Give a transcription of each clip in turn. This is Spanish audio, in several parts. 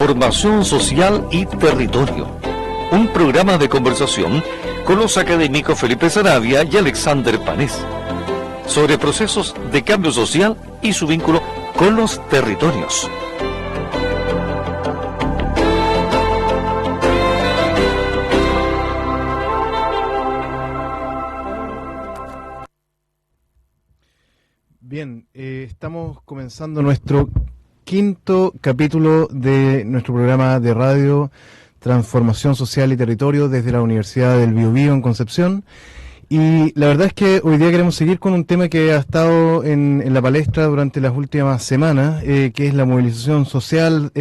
Transformación Social y Territorio. Un programa de conversación con los académicos Felipe Saravia y Alexander Panés sobre procesos de cambio social y su vínculo con los territorios. Bien, estamos comenzando nuestro quinto capítulo de nuestro programa de radio Transformación Social y Territorio desde la Universidad del Biobío en Concepción. Y la verdad es que hoy día queremos seguir con un tema que ha estado en la palestra durante las últimas semanas, que es la movilización social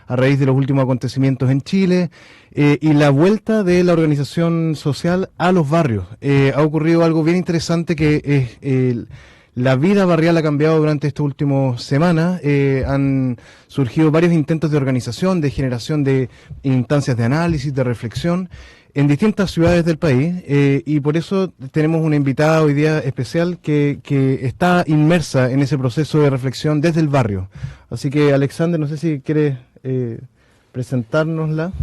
a raíz de los últimos acontecimientos en Chile y la vuelta de la organización social a los barrios. Ha ocurrido algo bien interesante que es la vida barrial ha cambiado durante estas últimas semanas. Han surgido varios intentos de organización, de generación de instancias de análisis, de reflexión en distintas ciudades del país, y por eso tenemos una invitada hoy día especial que está inmersa en ese proceso de reflexión desde el barrio. Así que, Alexander, no sé si quieres presentárnosla.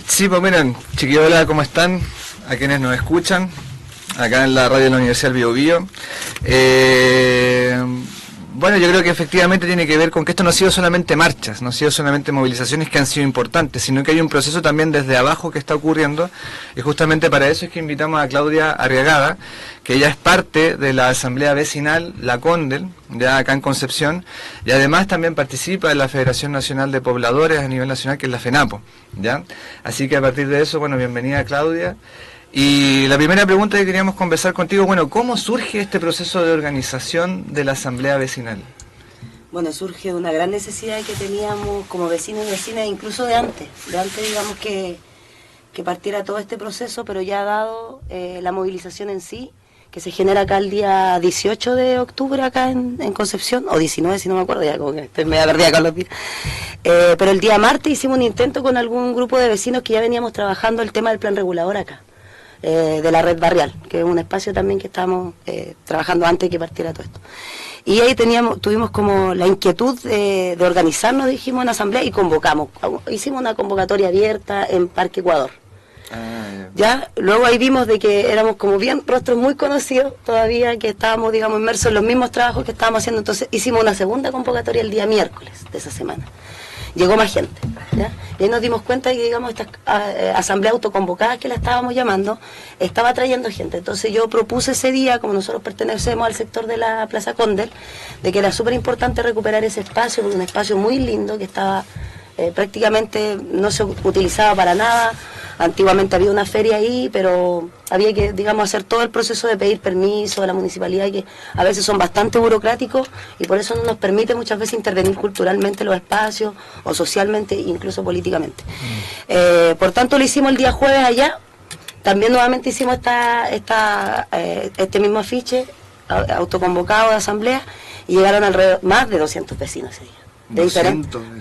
Sí, pues miren, chiquillos, hola, ¿cómo están? A quienes nos escuchan acá en la radio de la Universidad del Biobío. Bueno, yo creo que efectivamente tiene que ver con que esto no ha sido solamente marchas, no ha sido solamente movilizaciones que han sido importantes, sino que hay un proceso también desde abajo que está ocurriendo, y justamente para eso es que invitamos a Claudia Arriagada, que ella es parte de la Asamblea Vecinal La Condel, ya acá en Concepción, y además también participa en la Federación Nacional de Pobladores a nivel nacional, que es la FENAPO, ¿ya? Así que a partir de eso, bueno, bienvenida Claudia. Y la primera pregunta que queríamos conversar contigo, bueno, ¿cómo surge este proceso de organización de la Asamblea Vecinal? Bueno, surge de una gran necesidad que teníamos como vecinos y vecinas, incluso de antes digamos que partiera todo este proceso, pero ya dado la movilización en sí, que se genera acá el día 18 de octubre acá en Concepción, o 19 si no me acuerdo, ya como que estoy media perdida con los días. Pero el día martes hicimos un intento con algún grupo de vecinos que ya veníamos trabajando el tema del plan regulador acá. De la red barrial, que es un espacio también que estábamos trabajando antes de que partiera todo esto. Y ahí tuvimos como la inquietud de organizarnos, dijimos, en asamblea, y hicimos una convocatoria abierta en Parque Ecuador. Ya, luego ahí vimos de que éramos como bien rostros muy conocidos todavía, que estábamos, digamos, inmersos en los mismos trabajos que estábamos haciendo. Entonces hicimos una segunda convocatoria el día miércoles de esa semana. Llegó más gente, ¿ya? Y ahí nos dimos cuenta que, digamos, esta asamblea autoconvocada, que la estábamos llamando, estaba trayendo gente. Entonces yo propuse ese día, como nosotros pertenecemos al sector de la Plaza Condel, de que era súper importante recuperar ese espacio, un espacio muy lindo que estaba prácticamente no se utilizaba para nada. Antiguamente había una feria ahí, pero había que, digamos, hacer todo el proceso de pedir permiso a la municipalidad, que a veces son bastante burocráticos y por eso no nos permite muchas veces intervenir culturalmente en los espacios o socialmente, incluso políticamente. Por tanto, lo hicimos el día jueves allá. También nuevamente hicimos este mismo afiche autoconvocado de asamblea, y llegaron alrededor más de 200 vecinos ese día.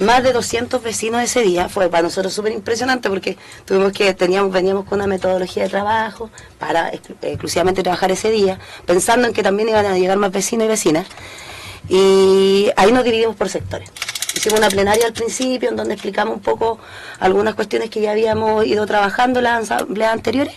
Más de 200 vecinos ese día. Fue para nosotros súper impresionante porque veníamos con una metodología de trabajo para exclusivamente trabajar ese día, pensando en que también iban a llegar más vecinos y vecinas, y ahí nos dividimos por sectores. Hicimos una plenaria al principio en donde explicamos un poco algunas cuestiones que ya habíamos ido trabajando en las asambleas anteriores.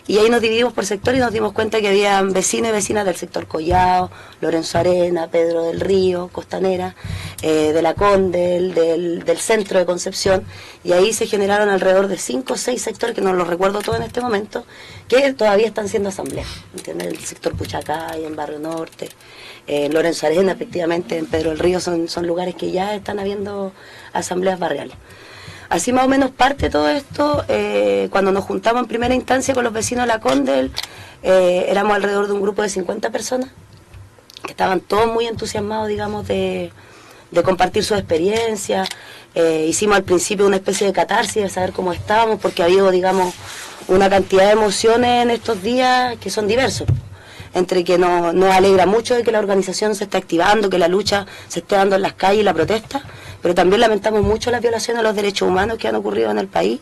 Y ahí nos dividimos por sector y nos dimos cuenta que había vecinos y vecinas del sector Collao, Lorenzo Arena, Pedro del Río, Costanera, de la Condel, del centro de Concepción, y ahí se generaron alrededor de 5 o 6 sectores, que no los recuerdo todos en este momento, que todavía están siendo asambleas, ¿entiendes? El sector Puchacay, en Barrio Norte, Lorenzo Arena, efectivamente, en Pedro del Río, son lugares que ya están habiendo asambleas barriales. Así más o menos parte todo esto, cuando nos juntamos en primera instancia con los vecinos de la Condel, éramos alrededor de un grupo de 50 personas, que estaban todos muy entusiasmados, digamos, de compartir su experiencia. Hicimos al principio una especie de catarsis, de saber cómo estábamos, porque ha habido, digamos, una cantidad de emociones en estos días que son diversos. Entre que nos alegra mucho de que la organización se esté activando, que la lucha se esté dando en las calles y la protesta, pero también lamentamos mucho las violaciones a los derechos humanos que han ocurrido en el país,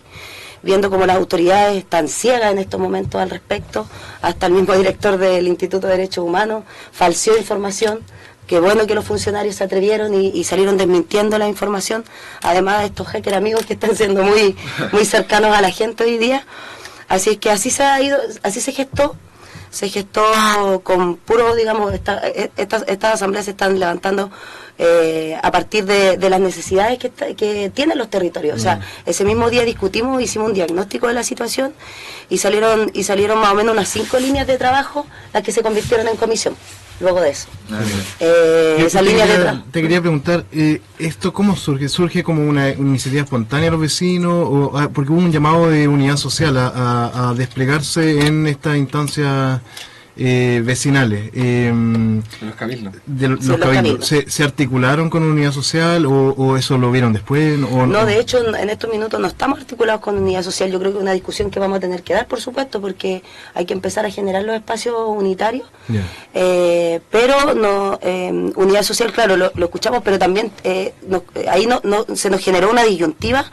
viendo cómo las autoridades están ciegas en estos momentos al respecto. Hasta el mismo director del Instituto de Derechos Humanos falseó información Qué bueno que los funcionarios se atrevieron y salieron desmintiendo la información, además de estos hackers amigos que están siendo muy cercanos a la gente hoy día. Así es que así se gestó con puro, digamos, estas asambleas se están levantando a partir de las necesidades que tienen los territorios. O sea, ese mismo día discutimos, hicimos un diagnóstico de la situación y salieron más o menos unas 5 líneas de trabajo las que se convirtieron en comisión. Luego de eso. Te quería preguntar, ¿esto cómo surge? ¿Surge como una iniciativa espontánea de los vecinos? Porque hubo un llamado de unidad social a desplegarse en estas instancias vecinales. Los cabildos. Los cabildos. ¿Se articularon con unidad social o eso lo vieron después? No, de hecho, en estos minutos no estamos articulados con unidad social. Yo creo que es una discusión que vamos a tener que dar, por supuesto, porque hay que empezar a generar los espacios unitarios. Yeah. Pero no, unidad social, claro, lo escuchamos, pero también ahí se nos generó una disyuntiva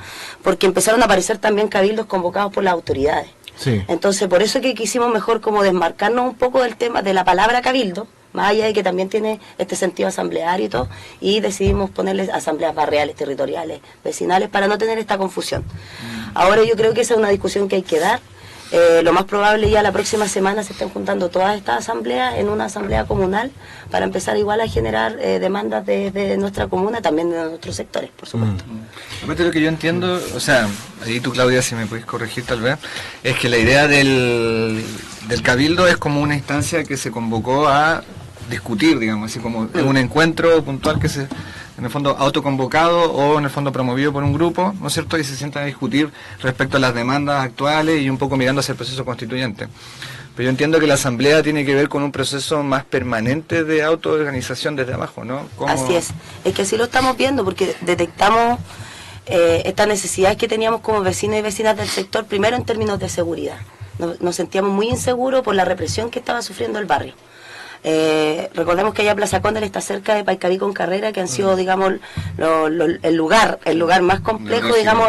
porque empezaron a aparecer también cabildos convocados por las autoridades. Sí. Entonces, por eso que quisimos mejor como desmarcarnos un poco del tema de la palabra cabildo, más allá de que también tiene este sentido asambleario y todo, y decidimos ponerle asambleas barriales, territoriales, vecinales, para no tener esta confusión. Ahora yo creo que esa es una discusión que hay que dar. Lo más probable ya la próxima semana se estén juntando todas estas asambleas en una asamblea comunal para empezar igual a generar demandas de nuestra comuna, también de nuestros sectores, por supuesto. Aparte, lo que yo entiendo, o sea, ahí tú, Claudia, si me puedes corregir tal vez, es que la idea del cabildo es como una instancia que se convocó a discutir, digamos, así como un encuentro puntual que se, en el fondo, autoconvocado o en el fondo promovido por un grupo, ¿no es cierto?, y se sientan a discutir respecto a las demandas actuales y un poco mirando hacia el proceso constituyente. Pero yo entiendo que la asamblea tiene que ver con un proceso más permanente de autoorganización desde abajo, ¿no? Así es que así lo estamos viendo, porque detectamos estas necesidades que teníamos como vecinos y vecinas del sector, primero en términos de seguridad. Nos sentíamos muy inseguros por la represión que estaba sufriendo el barrio. Recordemos que allá Plaza Cóndor está cerca de Paicaví con Carrera, que han sido, digamos, el lugar más complejo, digamos,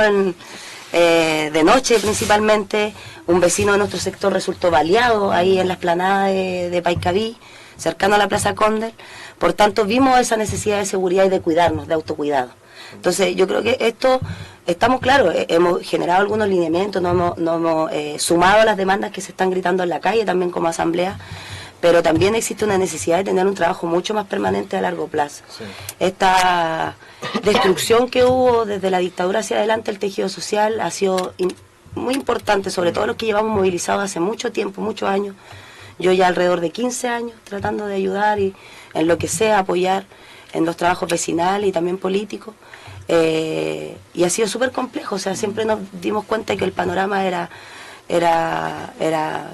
de noche principalmente. Un vecino de nuestro sector resultó baleado ahí en la explanada de Paicaví, cercano a la Plaza Cóndor. Por tanto, vimos esa necesidad de seguridad y de cuidarnos, de autocuidado. Entonces, yo creo que esto, estamos claros, hemos generado algunos lineamientos, nos hemos sumado a las demandas que se están gritando en la calle, también como asamblea, pero también existe una necesidad de tener un trabajo mucho más permanente a largo plazo. Sí. Esta destrucción que hubo desde la dictadura hacia adelante, el tejido social ha sido muy importante, sobre todo los que llevamos movilizados hace mucho tiempo, muchos años. Yo ya alrededor de 15 años tratando de ayudar y en lo que sea apoyar en los trabajos vecinales y también políticos. Y ha sido súper complejo, o sea, siempre nos dimos cuenta de que el panorama era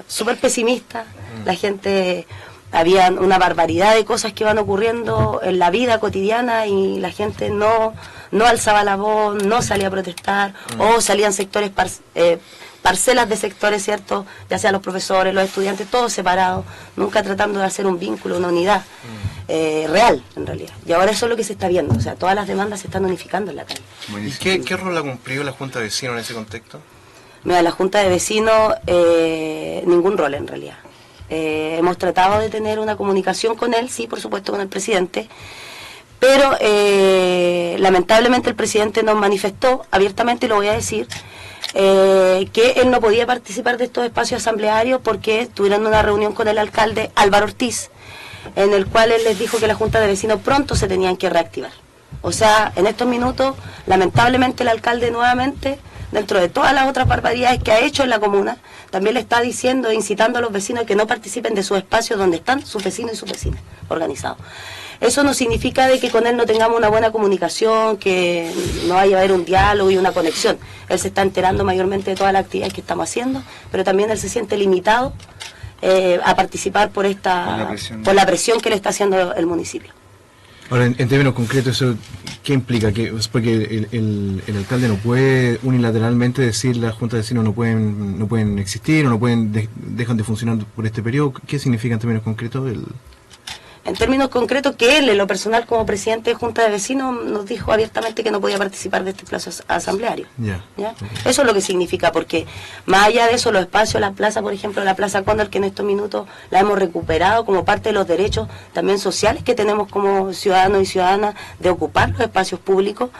súper pesimista. La gente, había una barbaridad de cosas que iban ocurriendo en la vida cotidiana y la gente no alzaba la voz, no salía a protestar, o salían sectores, parcelas de sectores, ¿cierto? Ya sean los profesores, los estudiantes, todos separados, nunca tratando de hacer un vínculo, una unidad real, en realidad. Y ahora eso es lo que se está viendo, o sea, todas las demandas se están unificando en la calle. ¿Y qué rol ha cumplido la Junta de Vecinos en ese contexto? Mira, la Junta de Vecinos, ningún rol en realidad. Hemos tratado de tener una comunicación con él, sí, por supuesto, con el presidente, pero lamentablemente el presidente nos manifestó abiertamente, y lo voy a decir, que él no podía participar de estos espacios asamblearios porque tuvieron una reunión con el alcalde Álvaro Ortiz, en el cual él les dijo que la Junta de Vecinos pronto se tenían que reactivar. O sea, en estos minutos, lamentablemente el alcalde nuevamente, dentro de todas las otras barbaridades que ha hecho en la comuna, también le está diciendo e incitando a los vecinos que no participen de sus espacios donde están sus vecinos y sus vecinas organizados. Eso no significa de que con él no tengamos una buena comunicación, que no vaya a haber un diálogo y una conexión. Él se está enterando mayormente de todas las actividades que estamos haciendo, pero también él se siente limitado a participar por la presión que le está haciendo el municipio. Ahora, en términos concretos, ¿eso qué implica? Porque el alcalde no puede unilateralmente decir la Junta de Vecinos no pueden existir o no pueden dejan de funcionar por este periodo. ¿Qué significa en términos concretos? en términos concretos, que él, en lo personal, como presidente de Junta de Vecinos, nos dijo abiertamente que no podía participar de este plazo asambleario. Ya. ¿Ya? Eso es lo que significa, porque más allá de eso, los espacios, la plaza, por ejemplo, la Plaza Cóndor, que en estos minutos la hemos recuperado como parte de los derechos también sociales que tenemos como ciudadanos y ciudadanas de ocupar los espacios públicos.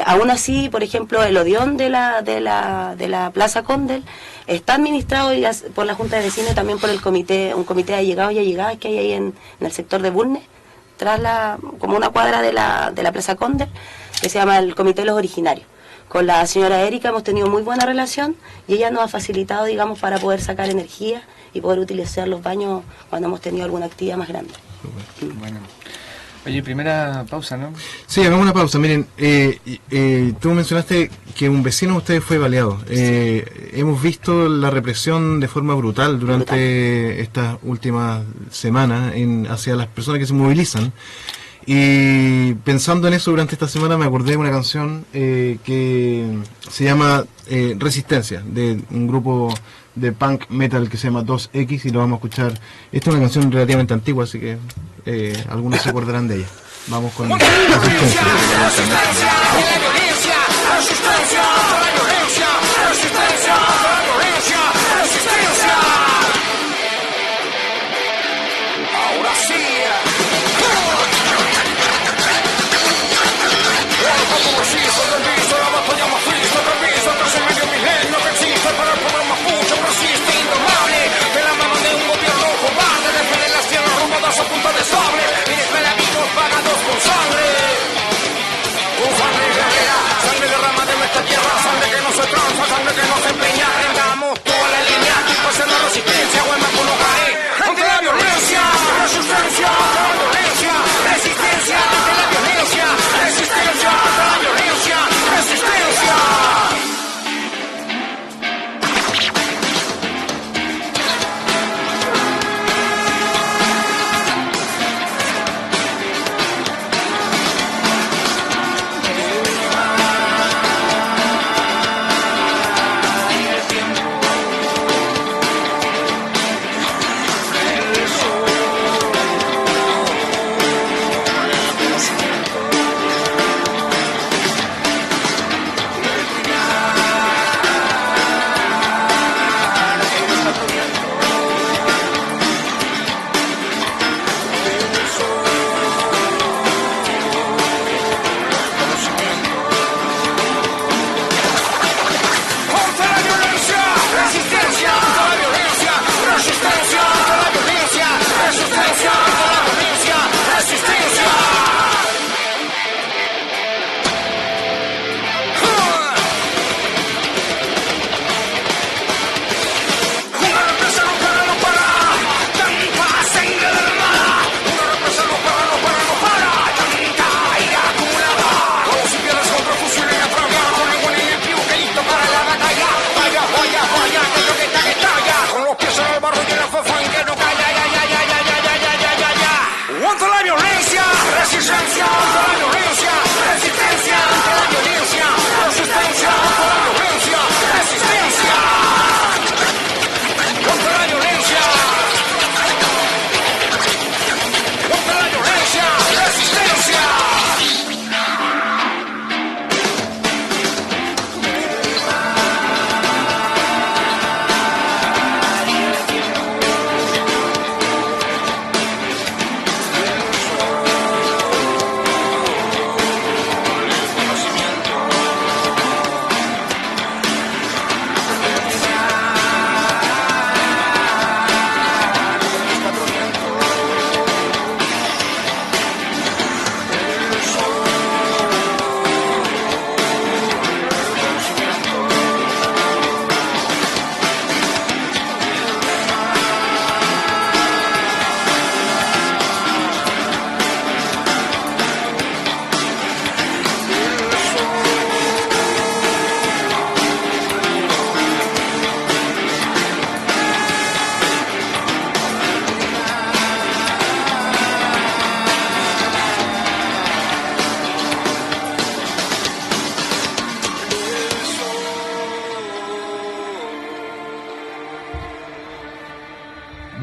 Aún así, por ejemplo, el Odeón de la Plaza Cóndor está administrado por la Junta de Vecinos y también por un comité de allegados y allegadas que hay ahí en el sector de Bulnes, como una cuadra de la Plaza Cóndor, que se llama el Comité de los Originarios. Con la señora Erika hemos tenido muy buena relación y ella nos ha facilitado, digamos, para poder sacar energía y poder utilizar los baños cuando hemos tenido alguna actividad más grande. Bueno. Oye, primera pausa, ¿no? Sí, hagamos una pausa. Miren, tú mencionaste que un vecino de ustedes fue baleado. Hemos visto la represión de forma brutal durante estas últimas semanas hacia las personas que se movilizan. Y pensando en eso durante esta semana me acordé de una canción que se llama Resistencia, de un grupo de punk metal que se llama 2X, y lo vamos a escuchar. Esta es una canción relativamente antigua, así que algunos se acordarán de ella. Vamos con Resistencia. Ahora sí. La batalla más triste, permiso, tras el medio milenio que existe para el pueblo mapuche, persiste indomable, de la mano de un gobierno cobarde, defender las tierras robadas a punta de sable, y de enemigos pagados con sangre. Un sangre guerrera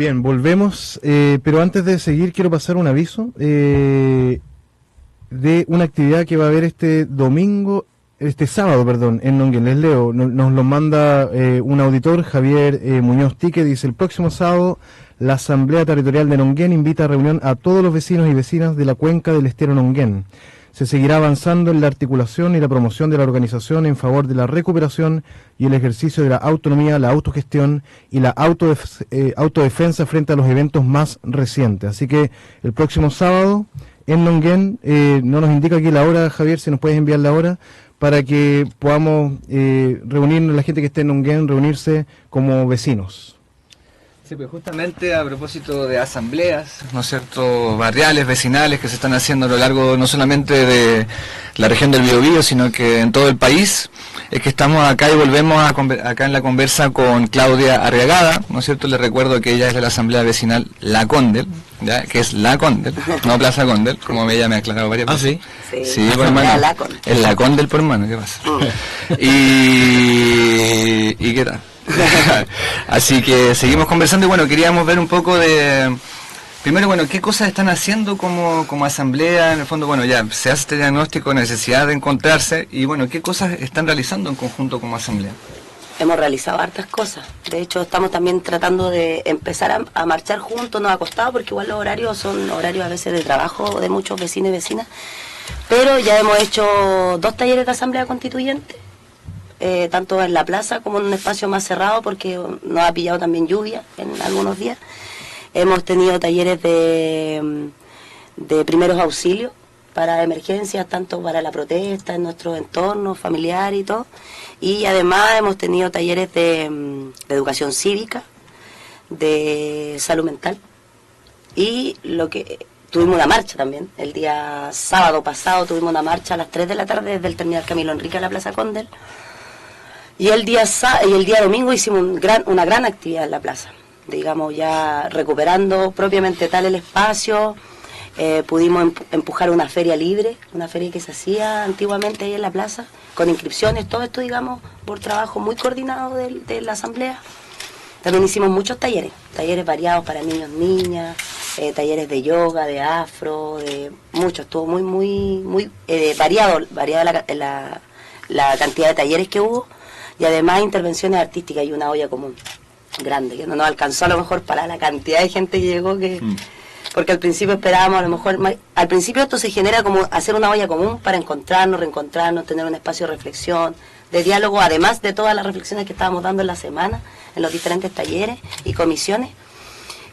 Bien, volvemos, pero antes de seguir quiero pasar un aviso de una actividad que va a haber este sábado, en Nonguén. Les leo, nos lo manda un auditor, Javier Muñoz Tique, dice: el próximo sábado la Asamblea Territorial de Nonguén invita a reunión a todos los vecinos y vecinas de la cuenca del estero Nonguén. Se seguirá avanzando en la articulación y la promoción de la organización en favor de la recuperación y el ejercicio de la autonomía, la autogestión y la autodefensa frente a los eventos más recientes. Así que el próximo sábado en Nonguén, no nos indica aquí la hora, Javier, si nos puedes enviar la hora, para que podamos reunirnos, la gente que esté en Nonguén, reunirse como vecinos. Sí, pues justamente a propósito de asambleas, ¿no es cierto?, barriales, vecinales que se están haciendo a lo largo no solamente de la región del Biobío, sino que en todo el país, es que estamos acá y volvemos acá en la conversa con Claudia Arriagada, ¿no es cierto? Les recuerdo que ella es de la asamblea vecinal La Condel, ¿ya? Que es La Condel, no Plaza Condel, como ella me ha aclarado varias veces. Sí, sí, por hermano. Es La Condel, por hermano, ¿qué pasa? ¿Y qué tal? Así que seguimos conversando y bueno, queríamos ver un poco de... Primero, bueno, ¿qué cosas están haciendo como asamblea? En el fondo, bueno, ya se hace este diagnóstico, necesidad de encontrarse y bueno, ¿qué cosas están realizando en conjunto como asamblea? Hemos realizado hartas cosas. De hecho, estamos también tratando de empezar a marchar juntos. Nos ha costado porque igual los horarios son horarios a veces de trabajo de muchos vecinos y vecinas. Pero ya hemos hecho 2 talleres de asamblea constituyente, tanto en la plaza como en un espacio más cerrado porque nos ha pillado también lluvia en algunos días. Hemos tenido talleres de primeros auxilios para emergencias, tanto para la protesta, en nuestros entornos familiares y todo. Y además hemos tenido talleres de educación cívica, de salud mental. Y tuvimos una marcha también. El día sábado pasado tuvimos una marcha a las 3 de la tarde desde el terminal Camilo Enrique a la Plaza Condel. Y el día domingo hicimos una gran actividad en la plaza. Digamos, ya recuperando propiamente tal el espacio, pudimos empujar una feria libre, una feria que se hacía antiguamente ahí en la plaza, con inscripciones, todo esto, digamos, por trabajo muy coordinado de la asamblea. También hicimos muchos talleres variados para niños, niñas, talleres de yoga, de afro, de muchos, estuvo muy variado la cantidad de talleres que hubo, y además intervenciones artísticas y una olla común grande, que no nos alcanzó a lo mejor para la cantidad de gente que llegó, porque al principio esperábamos a lo mejor, al principio esto se genera como hacer una olla común para encontrarnos, reencontrarnos, tener un espacio de reflexión, de diálogo, además de todas las reflexiones que estábamos dando en la semana, en los diferentes talleres y comisiones,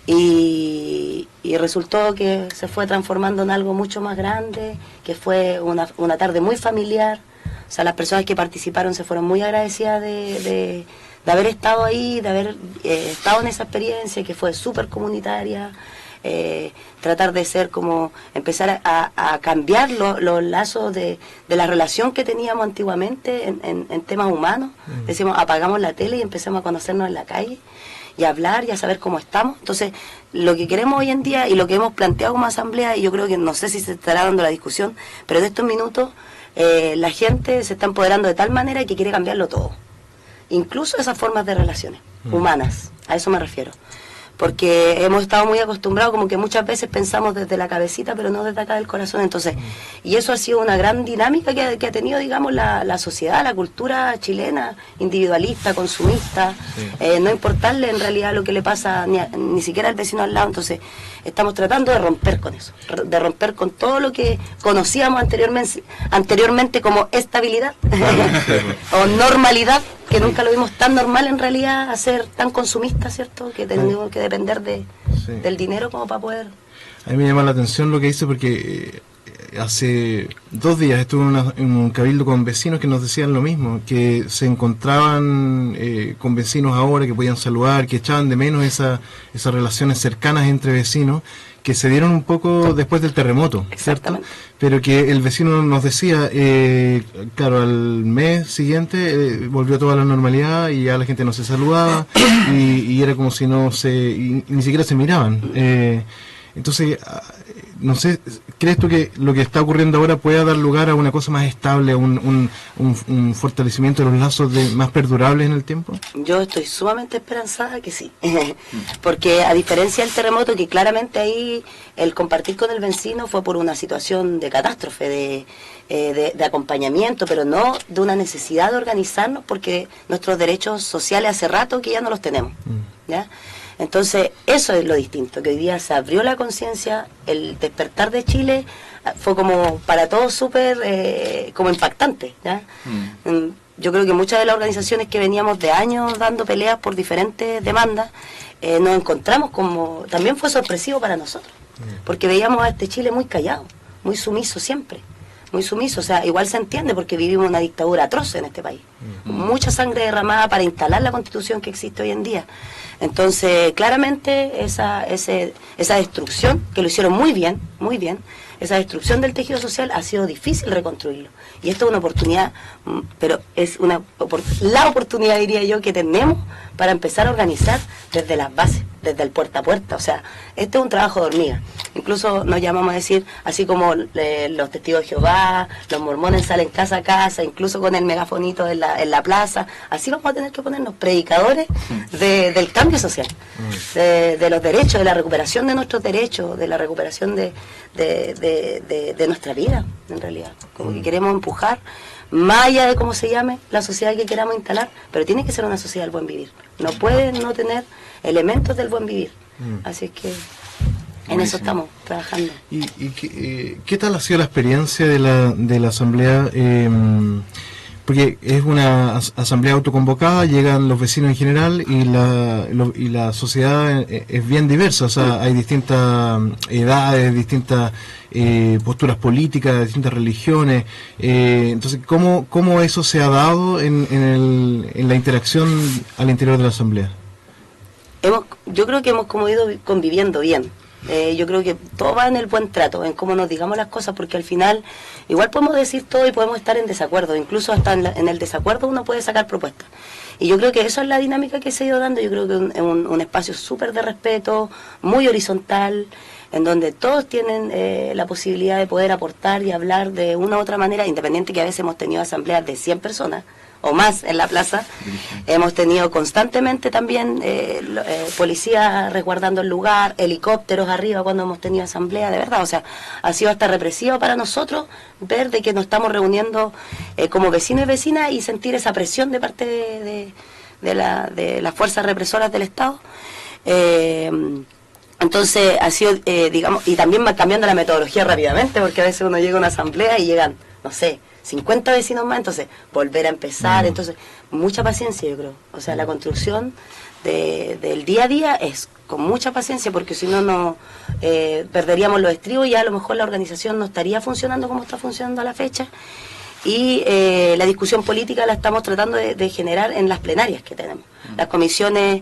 y resultó que se fue transformando en algo mucho más grande, que fue una tarde muy familiar. O sea, las personas que participaron se fueron muy agradecidas de haber estado ahí, de haber estado en esa experiencia que fue súper comunitaria, tratar de ser como, empezar a cambiar los lazos de la relación que teníamos antiguamente en temas humanos. Decimos, apagamos la tele y empezamos a conocernos en la calle y a hablar y a saber cómo estamos. Entonces, lo que queremos hoy en día y lo que hemos planteado como asamblea, y yo creo que no sé si se estará dando la discusión, pero en estos minutos la gente se está empoderando de tal manera que quiere cambiarlo todo. Incluso esas formas de relaciones humanas, a eso me refiero. Porque hemos estado muy acostumbrados, como que muchas veces pensamos desde la cabecita, pero no desde acá del corazón. Entonces, y eso ha sido una gran dinámica que ha tenido, digamos, la sociedad, la cultura chilena, individualista, consumista, no importarle en realidad lo que le pasa ni siquiera al vecino al lado. Entonces, estamos tratando de romper con eso, de romper con todo lo que conocíamos anteriormente como estabilidad o normalidad, que nunca lo vimos tan normal en realidad, a ser tan consumista, ¿cierto? Que tenemos que depender del dinero como para poder... A mí me llama la atención lo que dice, porque hace 2 días estuve en un cabildo con vecinos que nos decían lo mismo, que se encontraban con vecinos ahora, que podían saludar, que echaban de menos esas relaciones cercanas entre vecinos, que se dieron un poco después del terremoto, ¿cierto? Pero que el vecino nos decía, claro, al mes siguiente volvió toda la normalidad y ya la gente no se saludaba y era como si ni siquiera se miraban. Entonces, no sé, ¿crees tú que lo que está ocurriendo ahora pueda dar lugar a una cosa más estable, a un fortalecimiento de los lazos más perdurables en el tiempo? Yo estoy sumamente esperanzada que sí, porque a diferencia del terremoto, que claramente ahí el compartir con el vecino fue por una situación de catástrofe, de acompañamiento, pero no de una necesidad de organizarnos, porque nuestros derechos sociales hace rato que ya no los tenemos, ¿ya? Entonces, eso es lo distinto, que hoy día se abrió la conciencia, el despertar de Chile fue como para todos súper como impactante, ¿ya? Yo creo que muchas de las organizaciones que veníamos de años dando peleas por diferentes demandas, nos encontramos como, también fue sorpresivo para nosotros, porque veíamos a este Chile muy callado, muy sumiso siempre, muy sumiso, o sea, igual se entiende porque vivimos una dictadura atroz en este país, mucha sangre derramada para instalar la constitución que existe hoy en día. Entonces, claramente esa destrucción, que lo hicieron muy bien, esa destrucción del tejido social ha sido difícil reconstruirlo. Y esto es una oportunidad, pero es la oportunidad, diría yo, que tenemos para empezar a organizar desde las bases, desde el puerta a puerta. O sea, este es un trabajo de hormiga. Incluso nos llamamos a decir, así como los testigos de Jehová, los mormones salen casa a casa, incluso con el megafonito en la plaza, así vamos a tener que ponernos predicadores del cambio social, de los derechos, de la recuperación de nuestros derechos, de la recuperación de nuestra vida, en realidad. Como que queremos empujar, más allá de cómo se llame la sociedad que queramos instalar, pero tiene que ser una sociedad del buen vivir. No puede no tener elementos del buen vivir. Así es que en eso estamos trabajando. ¿Y qué tal ha sido la experiencia de la asamblea? Porque es una asamblea autoconvocada, llegan los vecinos en general y la sociedad es bien diversa, o sea, hay distintas edades, distintas posturas políticas, distintas religiones. Entonces, ¿cómo eso se ha dado en la interacción al interior de la asamblea? Yo creo que hemos como ido conviviendo bien. Yo creo que todo va en el buen trato, en cómo nos digamos las cosas, porque al final igual podemos decir todo y podemos estar en desacuerdo, incluso hasta en el desacuerdo uno puede sacar propuestas. Y yo creo que eso es la dinámica que se ha ido dando. Yo creo que es un espacio súper de respeto, muy horizontal, en donde todos tienen la posibilidad de poder aportar y hablar de una u otra manera, independiente que a veces hemos tenido asambleas de 100 personas o más en la plaza. Hemos tenido constantemente también policía resguardando el lugar, helicópteros arriba cuando hemos tenido asamblea, de verdad, o sea, ha sido hasta represivo para nosotros ver de que nos estamos reuniendo como vecinos y vecinas y sentir esa presión de parte de las fuerzas represoras del Estado. Entonces ha sido, digamos, y también va cambiando la metodología rápidamente, porque a veces uno llega a una asamblea y llegan, no sé, 50 vecinos más, entonces volver a empezar, entonces mucha paciencia, yo creo. O sea, la construcción del día a día es con mucha paciencia, porque si no perderíamos los estribos y ya a lo mejor la organización no estaría funcionando como está funcionando a la fecha. Y la discusión política la estamos tratando de generar en las plenarias que tenemos. Las comisiones,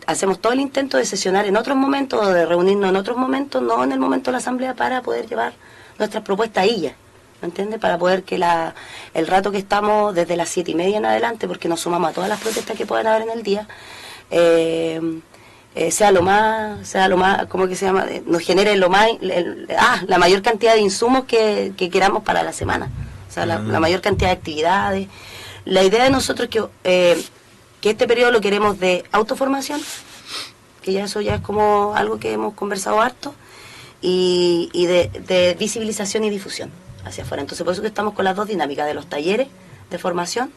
hacemos todo el intento de sesionar en otros momentos o de reunirnos en otros momentos, no en el momento de la asamblea, para poder llevar nuestras propuestas ahí ya. ¿Me entiendes? Para poder que el rato que estamos desde las 7:30 en adelante, porque nos sumamos a todas las protestas que puedan haber en el día, sea lo más, ¿cómo que se llama? Nos genere la mayor cantidad de insumos que queramos para la semana. O sea, la mayor cantidad de actividades. La idea de nosotros es que este periodo lo queremos de autoformación, que ya eso ya es como algo que hemos conversado harto, y de visibilización y difusión hacia afuera. Entonces, por eso que estamos con las dos dinámicas de los talleres de formación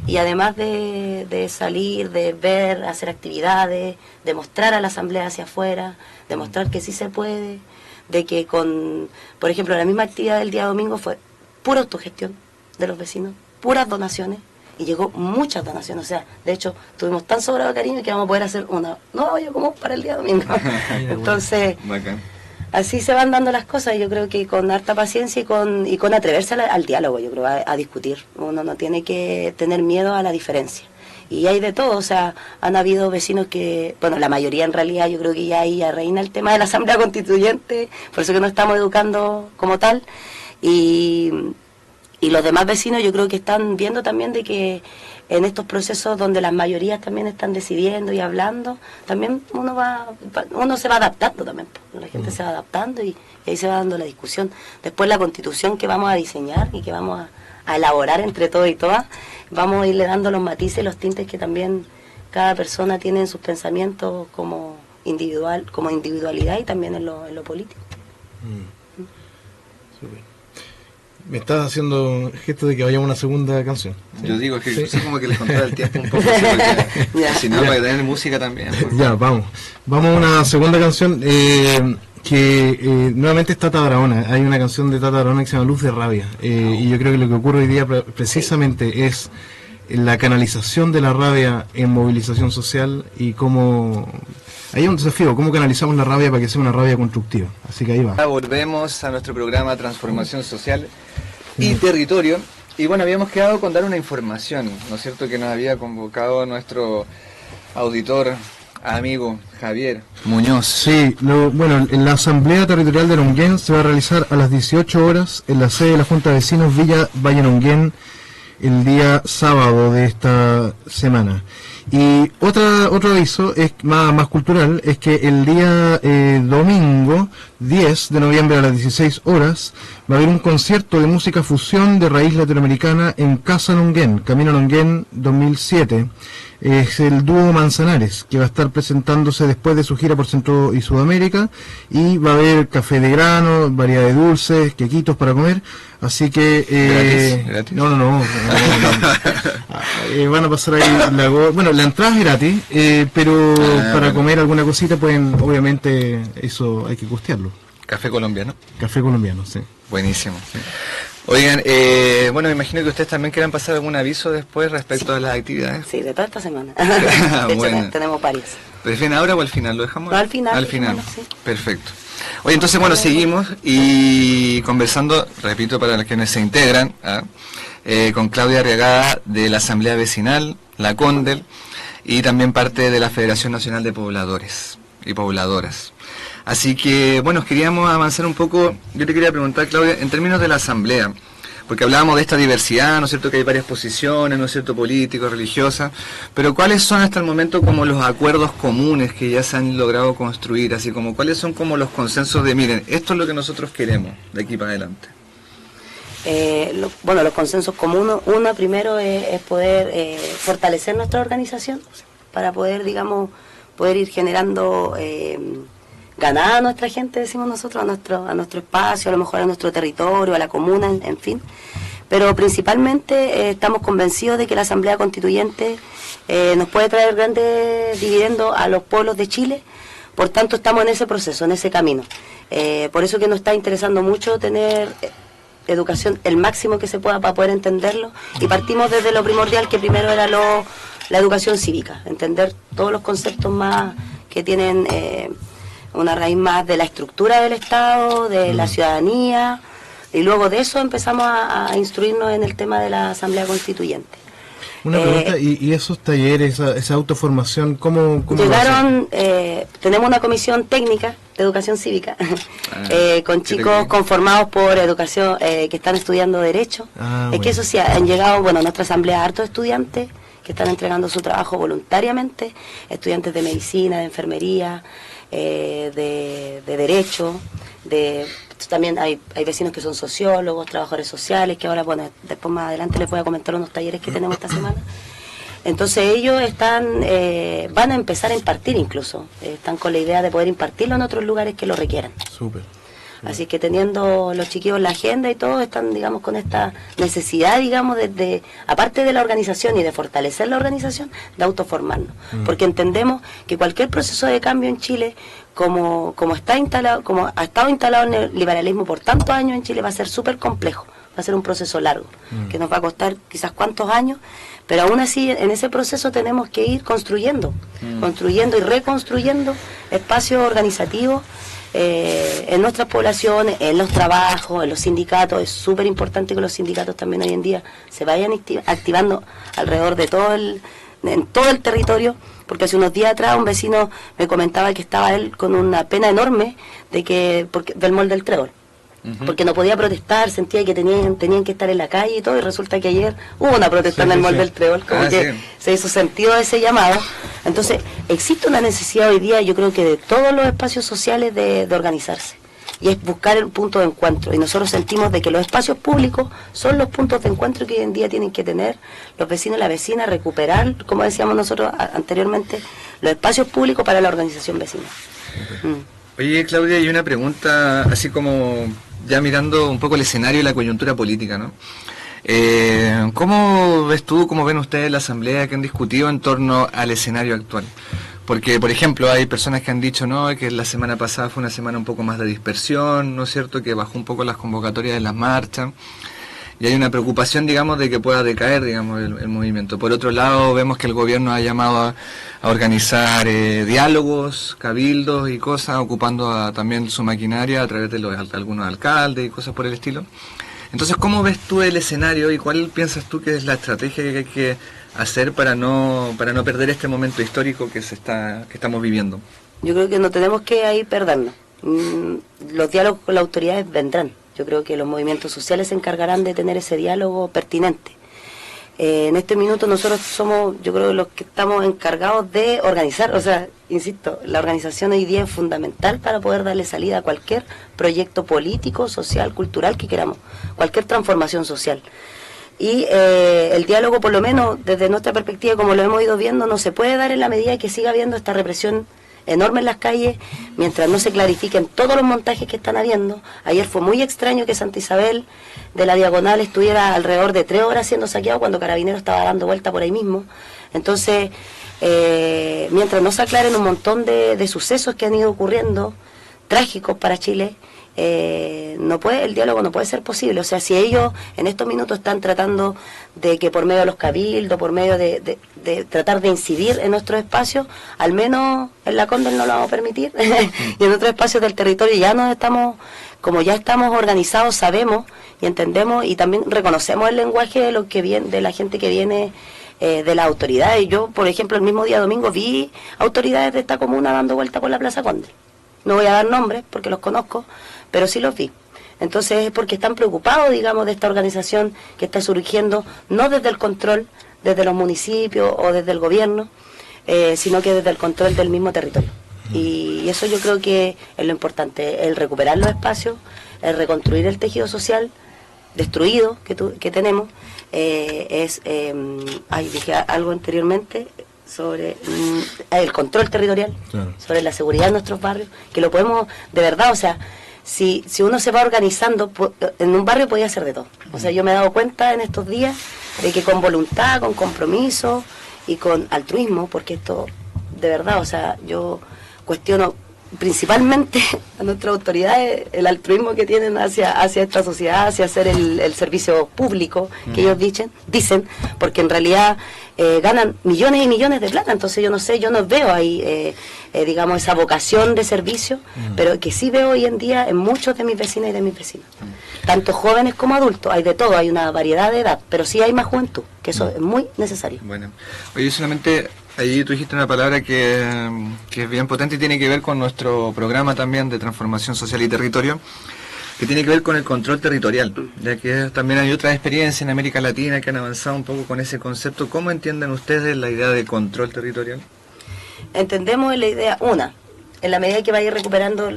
y además de salir, de ver, hacer actividades, de mostrar a la asamblea hacia afuera, de mostrar que sí se puede, de que por ejemplo, la misma actividad del día domingo fue pura autogestión de los vecinos, puras donaciones, y llegó muchas donaciones. O sea, de hecho, tuvimos tan sobrado cariño que vamos a poder hacer una olla común para el día domingo. Entonces, bacán. Así se van dando las cosas, yo creo que con harta paciencia y con atreverse al diálogo, yo creo, a discutir. Uno no tiene que tener miedo a la diferencia. Y hay de todo, o sea, han habido vecinos que, bueno, la mayoría en realidad, yo creo que ya ahí ya reina el tema de la Asamblea Constituyente, por eso que nos estamos educando como tal. Y y los demás vecinos yo creo que están viendo también de que en estos procesos donde las mayorías también están decidiendo y hablando, también uno se va adaptando también, la gente se va adaptando y ahí se va dando la discusión. Después la constitución que vamos a diseñar y que vamos a elaborar entre todos y todas, vamos a irle dando los matices, los tintes que también cada persona tiene en sus pensamientos como individualidad y también en lo político. Super. Me estás haciendo gesto de que vayamos a una segunda canción. ¿Sí? Yo digo que ¿Sí? sí, como que les controla el tiempo un poco, sí, porque si no, para tener música también. Ya, vamos a una segunda canción que nuevamente es Tata Barahona. Hay una canción de Tata Barahona que se llama Luz de Rabia, y yo creo que lo que ocurre hoy día precisamente es la canalización de la rabia en movilización social y cómo... Ahí hay un desafío, cómo canalizamos la rabia para que sea una rabia constructiva. Así que ahí va. Volvemos a nuestro programa Transformación Social y Territorio. Y bueno, habíamos quedado con dar una información, ¿no es cierto?, que nos había convocado nuestro auditor, amigo Javier Muñoz. Sí, bueno, en la Asamblea Territorial de Nonguén se va a realizar a las 18 horas en la sede de la Junta de Vecinos Villa Valle Nonguén el día sábado de esta semana. Y otro aviso es más cultural, es que el día domingo 10 de noviembre a las 16 horas va a haber un concierto de música fusión de raíz latinoamericana en Casa Nonguén, Camino Nonguén 2007. Es el dúo Manzanares, que va a estar presentándose después de su gira por Centro y Sudamérica, y va a haber café de grano, variedad de dulces, quequitos para comer, así que... ¿Gratis? No. Van a pasar ahí bueno, la entrada es gratis, pero para comer alguna cosita pueden, obviamente, eso hay que costearlo. Café colombiano. Café colombiano, sí. Buenísimo. Oigan, bueno, me imagino que ustedes también quieran pasar algún aviso después respecto a las actividades. Sí, de toda esta semana. De hecho, Bueno. tenemos varias. ¿Prefieren ahora o al final? ¿Lo dejamos? No, al final. Al final. Bueno, sí. Perfecto. Oye, entonces, bueno, seguimos y conversando, repito, para los quienes se integran, con Claudia Arriagada de la Asamblea Vecinal, la CONDEL, y también parte de la Federación Nacional de Pobladores y Pobladoras. Así que, bueno, queríamos avanzar un poco. Yo te quería preguntar, Claudia, en términos de la Asamblea, porque hablábamos de esta diversidad, ¿no es cierto?, que hay varias posiciones, ¿no es cierto?, políticas, religiosas, pero ¿cuáles son hasta el momento como los acuerdos comunes que ya se han logrado construir? Así como, ¿cuáles son como los consensos de, miren, esto es lo que nosotros queremos de aquí para adelante? Bueno, los consensos comunes, uno primero es poder fortalecer nuestra organización para poder, digamos, poder ir generando ganada a nuestra gente, decimos nosotros, a nuestro espacio, a lo mejor a nuestro territorio, a la comuna, en fin. Pero principalmente estamos convencidos de que la Asamblea Constituyente nos puede traer grandes dividendos a los pueblos de Chile. Por tanto, estamos en ese proceso, en ese camino. Por eso que nos está interesando mucho tener educación el máximo que se pueda para poder entenderlo, y partimos desde lo primordial, que primero era la educación cívica, entender todos los conceptos más que tienen una raíz más de la estructura del Estado, de la ciudadanía, y luego de eso empezamos a instruirnos en el tema de la Asamblea Constituyente. Una pregunta, ¿y esos talleres, esa autoformación, cómo llegaron? Tenemos una comisión técnica de educación cívica, con chicos conformados por educación, que están estudiando Derecho. Es que eso sí, han llegado, bueno, a nuestra asamblea hartos estudiantes que están entregando su trabajo voluntariamente, estudiantes de medicina, de enfermería, de Derecho, también hay vecinos que son sociólogos, trabajadores sociales, que ahora, bueno, después más adelante les voy a comentar unos talleres que tenemos esta semana. Entonces ellos van a empezar a impartir incluso, están con la idea de poder impartirlo en otros lugares que lo requieran. Súper. Así que teniendo los chiquillos la agenda y todo, están, digamos, con esta necesidad, digamos, aparte de la organización y de fortalecer la organización, de autoformarnos. Porque entendemos que cualquier proceso de cambio en Chile, como está instalado, como ha estado instalado en el liberalismo por tantos años en Chile, va a ser súper complejo, va a ser un proceso largo, que nos va a costar quizás cuántos años, pero aún así en ese proceso tenemos que ir construyendo y reconstruyendo espacios organizativos, en nuestras poblaciones, en los trabajos, en los sindicatos. Es súper importante que los sindicatos también hoy en día se vayan activando alrededor de en todo el territorio, porque hace unos días atrás un vecino me comentaba que estaba él con una pena enorme del molde del Trébol, porque no podía protestar, sentía que tenían que estar en la calle y todo, y resulta que ayer hubo una protesta en el Mall del Trébol, como que se hizo sentido ese llamado. Entonces, existe una necesidad hoy día, yo creo que de todos los espacios sociales de organizarse, y es buscar el punto de encuentro, y nosotros sentimos de que los espacios públicos son los puntos de encuentro que hoy en día tienen que tener los vecinos y las vecinas, recuperar, como decíamos nosotros anteriormente, los espacios públicos para la organización vecina. Oye, Claudia, hay una pregunta, así como ya mirando un poco el escenario y la coyuntura política, ¿no? ¿Cómo ves tú, cómo ven ustedes la asamblea que han discutido en torno al escenario actual? Porque, por ejemplo, hay personas que han dicho, no, que la semana pasada fue una semana un poco más de dispersión, ¿no es cierto?, que bajó un poco las convocatorias de las marchas, y hay una preocupación, digamos, de que pueda decaer, digamos, el movimiento. Por otro lado, vemos que el gobierno ha llamado a organizar diálogos, cabildos y cosas, ocupando también su maquinaria a través de algunos alcaldes y cosas por el estilo. Entonces, ¿cómo ves tú el escenario y cuál piensas tú que es la estrategia que hay que hacer para no perder este momento histórico que estamos viviendo? Yo creo que no tenemos que ahí perdernos. Los diálogos con las autoridades vendrán. Yo creo que los movimientos sociales se encargarán de tener ese diálogo pertinente. En este minuto nosotros somos, yo creo, los que estamos encargados de organizar, o sea, insisto, la organización hoy día es fundamental para poder darle salida a cualquier proyecto político, social, cultural que queramos, cualquier transformación social. Y el diálogo, por lo menos desde nuestra perspectiva, como lo hemos ido viendo, no se puede dar en la medida que siga habiendo esta represión enorme en las calles, mientras no se clarifiquen todos los montajes que están habiendo. Ayer fue muy extraño que Santa Isabel de la Diagonal estuviera alrededor de 3 horas siendo saqueado cuando Carabineros estaba dando vuelta por ahí mismo. Entonces, mientras no se aclaren un montón de sucesos que han ido ocurriendo, trágicos para Chile, el diálogo no puede ser posible. O sea, si ellos en estos minutos están tratando de que por medio de los cabildos, por medio de tratar de incidir en nuestros espacios, al menos en la Condel no lo vamos a permitir, y en otros espacios del territorio como ya estamos organizados, sabemos y entendemos y también reconocemos el lenguaje de de la gente que viene de las autoridades. Yo, por ejemplo, el mismo día domingo vi autoridades de esta comuna dando vuelta por la Plaza Condel. No voy a dar nombres porque los conozco, pero sí los vi. Entonces es porque están preocupados, digamos, de esta organización que está surgiendo, no desde el control, desde los municipios o desde el gobierno, sino que desde el control del mismo territorio. Y eso yo creo que es lo importante, el recuperar los espacios, el reconstruir el tejido social destruido que tenemos. Dije algo anteriormente sobre el control territorial, claro, sobre la seguridad de nuestros barrios, que lo podemos, de verdad, o sea, si uno se va organizando, en un barrio podía hacer de todo. O sea, yo me he dado cuenta en estos días de que con voluntad, con compromiso y con altruismo, porque esto, de verdad, o sea, yo cuestiono principalmente a nuestras autoridades el altruismo que tienen hacia esta sociedad, hacia hacer el servicio público que ellos dicen, porque en realidad ganan millones y millones de plata. Entonces yo no veo ahí digamos esa vocación de servicio, pero que sí veo hoy en día en muchos de mis vecinas y de mis vecinos, tanto jóvenes como adultos. Hay de todo, hay una variedad de edad, pero sí hay más juventud, que eso es muy necesario. Bueno, oye, solamente ahí tú dijiste una palabra que es bien potente y tiene que ver con nuestro programa también de transformación social y territorio, que tiene que ver con el control territorial, ya que también hay otras experiencias en América Latina que han avanzado un poco con ese concepto. ¿Cómo entienden ustedes la idea de control territorial? Entendemos la idea, en la medida que vayas recuperando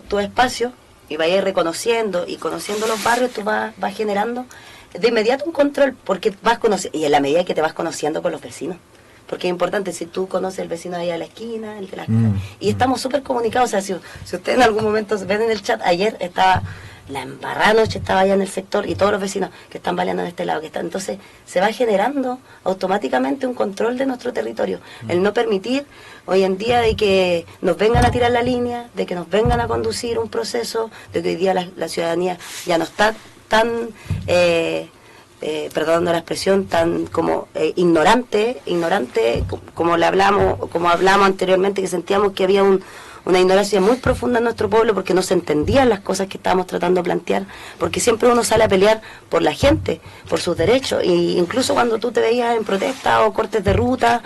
tu espacio y vayas reconociendo y conociendo los barrios, tú vas generando de inmediato un control, porque vas conociendo, y en la medida que te vas conociendo con los vecinos. Porque es importante, si tú conoces el vecino de ahí a la esquina, el de la esquina, y estamos súper comunicados. O sea, si ustedes en algún momento ven en el chat, ayer estaba la embarrada noche, estaba allá en el sector, y todos los vecinos que están baleando en este lado, entonces se va generando automáticamente un control de nuestro territorio. El no permitir hoy en día de que nos vengan a tirar la línea, de que nos vengan a conducir un proceso, de que hoy día la ciudadanía ya no está tan... perdonando la expresión, tan como ignorante como hablamos anteriormente, que sentíamos que había una ignorancia muy profunda en nuestro pueblo, porque no se entendían las cosas que estábamos tratando de plantear, porque siempre uno sale a pelear por la gente, por sus derechos, e incluso cuando tú te veías en protesta o cortes de ruta,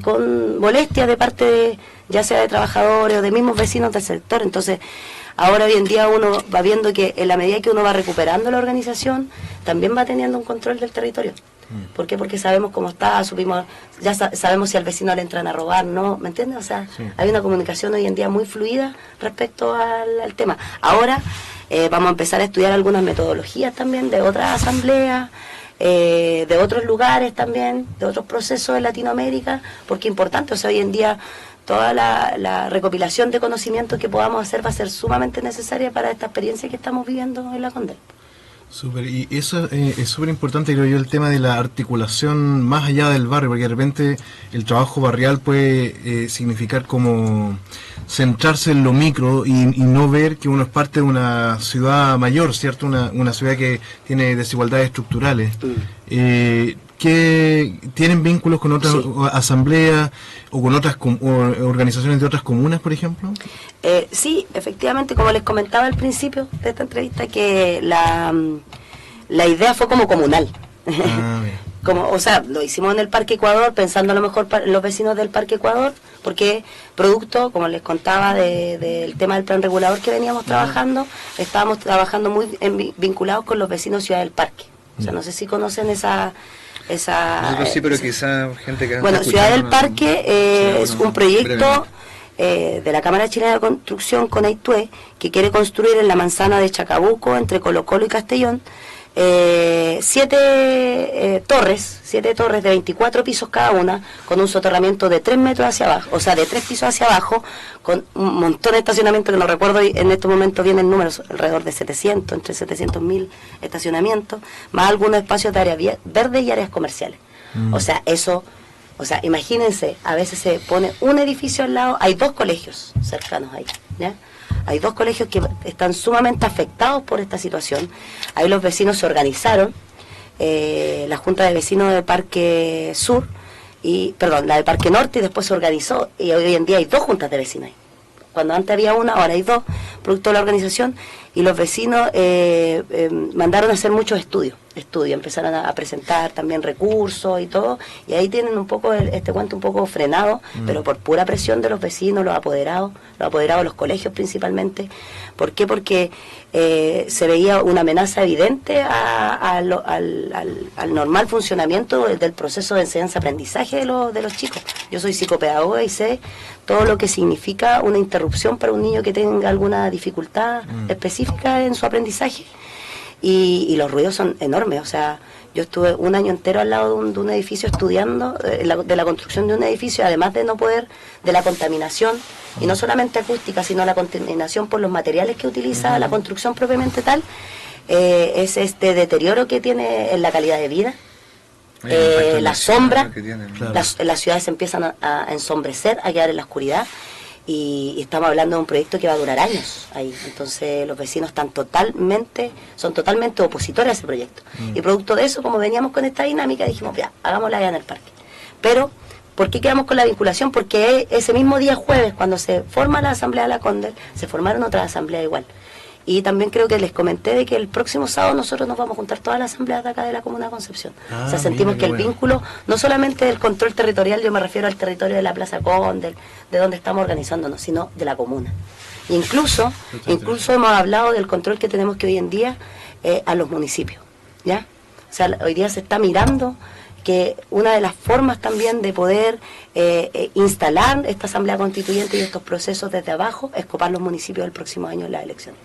con molestias de parte ya sea de trabajadores o de mismos vecinos del sector. Entonces ahora hoy en día uno va viendo que en la medida que uno va recuperando la organización, también va teniendo un control del territorio. ¿Por qué? Porque sabemos cómo está, sabemos si al vecino le entran a robar, ¿no? ¿Me entiendes? O sea, hay una comunicación hoy en día muy fluida respecto al tema. Ahora vamos a empezar a estudiar algunas metodologías también de otras asambleas, de otros lugares también, de otros procesos en Latinoamérica, porque es importante, o sea, hoy en día toda la recopilación de conocimientos que podamos hacer va a ser sumamente necesaria para esta experiencia que estamos viviendo en la Condel. Súper, y eso es súper importante, creo yo, el tema de la articulación más allá del barrio, porque de repente el trabajo barrial puede significar como centrarse en lo micro y no ver que uno es parte de una ciudad mayor, ¿cierto? Una ciudad que tiene desigualdades estructurales. ¿Que tienen vínculos con otras asambleas o con otras organizaciones de otras comunas, por ejemplo? Sí, efectivamente, como les comentaba al principio de esta entrevista, que la idea fue como comunal. O sea, lo hicimos en el Parque Ecuador, pensando a lo mejor en los vecinos del Parque Ecuador, porque producto, como les contaba, del tema del plan regulador que veníamos trabajando, estábamos trabajando muy vinculados con los vecinos de Ciudad del Parque. O sea, no sé si conocen esa nosotros sí, pero quizá gente que... Bueno, Ciudad del Parque es un proyecto de la Cámara Chilena de Construcción con Aitue, que quiere construir en la manzana de Chacabuco, entre Colo Colo y Castellón, 7 torres de 24 pisos cada una, con un soterramiento de 3 metros hacia abajo, o sea, de 3 pisos hacia abajo, con un montón de estacionamientos, que no recuerdo en este momento bien el número, alrededor de 700, entre 700.000 estacionamientos, más algunos espacios de áreas verdes y áreas comerciales. O sea, eso, imagínense, a veces se pone un edificio al lado, hay 2 colegios cercanos ahí, ¿ya? Hay 2 colegios que están sumamente afectados por esta situación. Ahí los vecinos se organizaron, la Junta de Vecinos del Parque Sur, la de Parque Norte, y después se organizó, y hoy en día hay 2 juntas de vecinos ahí. Cuando antes había una, ahora hay 2, producto de la organización, y los vecinos mandaron a hacer muchos estudios, empezaron a presentar también recursos y todo, y ahí tienen un poco este cuento un poco frenado, pero por pura presión de los vecinos, los apoderados de los colegios principalmente. ¿Por qué? Porque se veía una amenaza evidente al normal funcionamiento del proceso de enseñanza-aprendizaje de los chicos. Yo soy psicopedagoga y sé todo lo que significa una interrupción para un niño que tenga alguna dificultad específica en su aprendizaje. Y los ruidos son enormes, o sea, yo estuve un año entero al lado de un edificio estudiando de la construcción de un edificio, además de no poder, de la contaminación, y no solamente acústica, sino la contaminación por los materiales que utiliza la construcción propiamente tal, es este deterioro que tiene en la calidad de vida, la sombra, las ciudades empiezan a ensombrecer, a quedar en la oscuridad. Y estamos hablando de un proyecto que va a durar años ahí. Entonces los vecinos son totalmente opositores a ese proyecto. Y producto de eso, como veníamos con esta dinámica, dijimos, ya, hagámosla allá en el parque. Pero, ¿por qué quedamos con la vinculación? Porque ese mismo día jueves, cuando se forma la Asamblea de la Condel, se formaron otras asambleas igual. Y también creo que les comenté de que el próximo sábado nosotros nos vamos a juntar todas las asambleas de acá de la Comuna de Concepción. O sea, sentimos que el vínculo, no solamente del control territorial, yo me refiero al territorio de la Plaza Condel, de donde estamos organizándonos, sino de la comuna. Incluso hemos hablado del control que tenemos que hoy en día a los municipios, ¿ya? O sea, hoy día se está mirando que una de las formas también de poder instalar esta asamblea constituyente y estos procesos desde abajo es copar los municipios del próximo año en las elecciones.